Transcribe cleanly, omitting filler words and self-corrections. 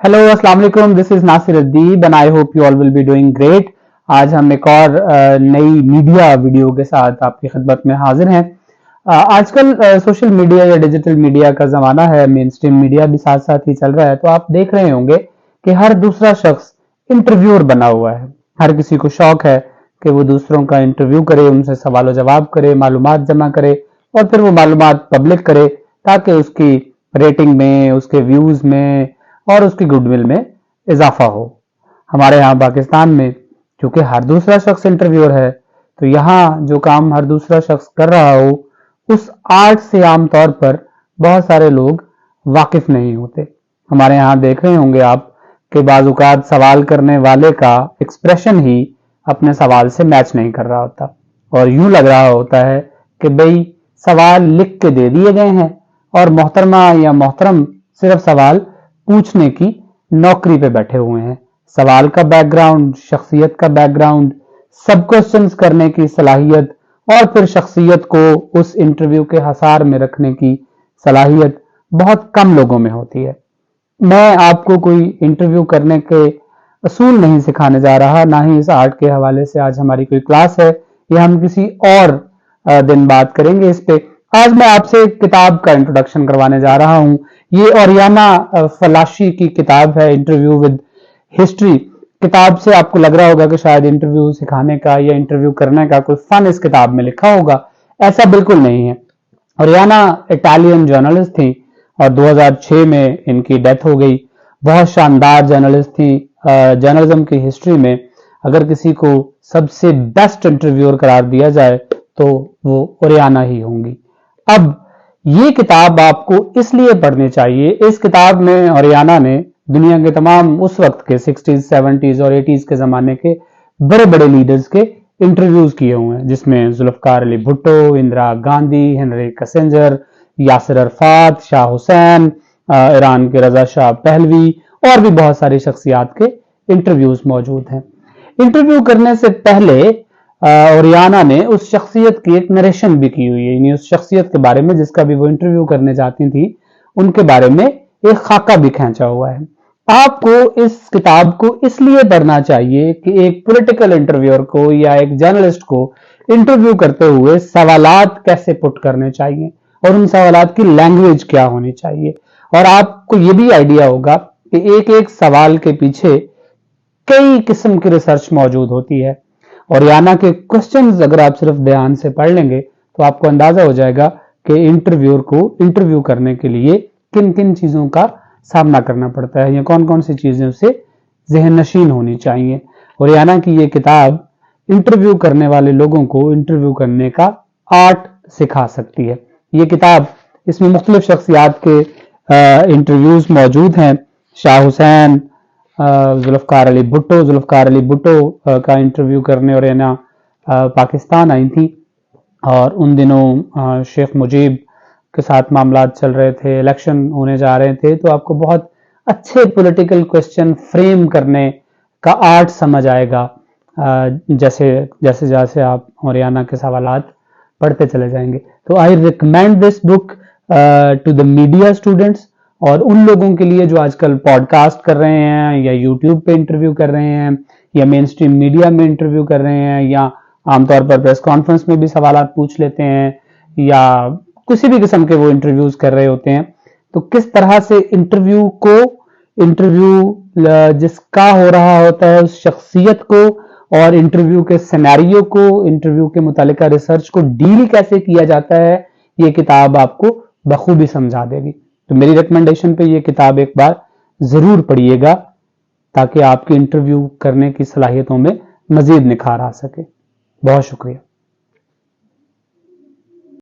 Hello अस्सलाम वालेकुम, this is Nasir Adeeb and I hope you all will be doing great. आज हम एक और नई मीडिया वीडियो के साथ आपकी खिदमत में हाजिर हैं। आजकल सोशल मीडिया या डिजिटल मीडिया का ज़माना है, मेन स्ट्रीम मीडिया भी साथ साथ ही चल रहा है। तो आप देख रहे होंगे कि हर दूसरा शख्स इंटरव्यूअर बना हुआ है। हर किसी को शौक है कि वो दूसरों का इंटरव्यू करे, उनसे सवाल जवाब करे, मालूमात जमा करे और फिर वो मालूमात पब्लिक करे ताकि उसकी रेटिंग में, उसके व्यूज़ में और उसकी गुडविल में इजाफा हो। हमारे यहाँ पाकिस्तान में क्योंकि हर दूसरा शख्स इंटरव्यूअर है, तो यहाँ जो काम हर दूसरा शख्स कर रहा हो उस आर्ट से आमतौर पर बहुत सारे लोग वाकिफ नहीं होते। हमारे यहाँ देख रहे होंगे आप कि बाज़-औक़ात सवाल करने वाले का एक्सप्रेशन ही अपने सवाल से मैच नहीं कर रहा होता और यूं लग रहा होता है कि भाई सवाल लिख के दे दिए गए हैं और मोहतरमा या मोहतरम सिर्फ सवाल पूछने की नौकरी पे बैठे हुए हैं। सवाल का बैकग्राउंड, शख्सियत का बैकग्राउंड, सब क्वेश्चंस करने की सलाहियत और फिर शख्सियत को उस इंटरव्यू के हसार में रखने की सलाहियत बहुत कम लोगों में होती है। मैं आपको कोई इंटरव्यू करने के असूल नहीं सिखाने जा रहा, ना ही इस आर्ट के हवाले से आज हमारी कोई क्लास है, या हम किसी और दिन बात करेंगे इस पे। आज मैं आपसे एक किताब का इंट्रोडक्शन करवाने जा रहा हूं। ये ओरियाना फलाशी की किताब है, इंटरव्यू विद हिस्ट्री। किताब से आपको लग रहा होगा कि शायद इंटरव्यू सिखाने का या इंटरव्यू करने का कोई फन इस किताब में लिखा होगा। ऐसा बिल्कुल नहीं है। ओरियाना इटालियन जर्नलिस्ट थी और 2006 में इनकी डेथ हो गई। बहुत शानदार जर्नलिस्ट थी। जर्नलिज्म की हिस्ट्री में अगर किसी को सबसे बेस्ट इंटरव्यूअर करार दिया जाए तो वो ओरियाना ही होंगी। अब ये किताब आपको इसलिए पढ़नी चाहिए, इस किताब में ओरियाना ने दुनिया के तमाम उस वक्त के 60s, 70s और 80s के ज़माने के बड़े बड़े लीडर्स के इंटरव्यूज़ किए हुए हैं, जिसमें Zulfikar Ali Bhutto, Indira Gandhi, Henry Kissinger, Yasser Arafat, Shah Hussein, Iran के रज़ा शाह पहलवी और भी बहुत सारी शख्सियात के इंटरव्यूज़ मौजूद हैं। इंटरव्यू करने से पहले ओरियाना ने उस शख्सियत की एक नरेशन भी की हुई है, यानी उस शख्सियत के बारे में जिसका भी वो इंटरव्यू करने जाती थी उनके बारे में एक खाका भी खींचा हुआ है। आपको इस किताब को इसलिए पढ़ना चाहिए कि एक पॉलिटिकल इंटरव्यूअर को या एक जर्नलिस्ट को इंटरव्यू करते हुए सवालात कैसे पुट करने चाहिए और उन सवालात की लैंग्वेज क्या होनी चाहिए, और आपको ये भी आइडिया होगा कि एक एक सवाल के पीछे कई किस्म की रिसर्च मौजूद होती है। ओरियाना के क्वेश्चंस अगर आप सिर्फ ध्यान से पढ़ लेंगे तो आपको अंदाजा हो जाएगा कि इंटरव्यूअर को इंटरव्यू करने के लिए किन किन चीज़ों का सामना करना पड़ता है या कौन कौन सी चीज़ें उसे ज़हन नशीन होनी चाहिए। ओरियाना की ये किताब इंटरव्यू करने वाले लोगों को इंटरव्यू करने का आर्ट सिखा सकती है। ये किताब, इसमें मुख्तलिफ शख्सियात के इंटरव्यूज़ मौजूद हैं। शाह हुसैन, जुल्फ़िकार अली भुट्टो का इंटरव्यू करने ओरियाना पाकिस्तान आई थी और उन दिनों शेख मुजीब के साथ मामलात चल रहे थे, इलेक्शन होने जा रहे थे, तो आपको बहुत अच्छे पॉलिटिकल क्वेश्चन फ्रेम करने का आर्ट समझ आएगा जैसे जैसे जैसे आप ओरियाना के सवालात पढ़ते चले जाएंगे। तो I recommend this book to the media students, और उन लोगों के लिए जो आजकल पॉडकास्ट कर रहे हैं या यूट्यूब पे इंटरव्यू कर रहे हैं या मेन स्ट्रीम मीडिया में इंटरव्यू कर रहे हैं या आमतौर पर प्रेस कॉन्फ्रेंस में भी सवालात पूछ लेते हैं या किसी भी किस्म के वो इंटरव्यूज कर रहे होते हैं। तो किस तरह से इंटरव्यू जिसका हो रहा होता है उस शख्सियत को और इंटरव्यू के सिनेरियो को, इंटरव्यू के मुतालिका रिसर्च को डील कैसे किया जाता है, ये किताब आपको बखूबी समझा देगी। तो मेरी रिकमेंडेशन पे ये किताब एक बार जरूर पढ़िएगा ताकि आपके इंटरव्यू करने की सलाहियतों में मजीद निखार आ सके। बहुत शुक्रिया।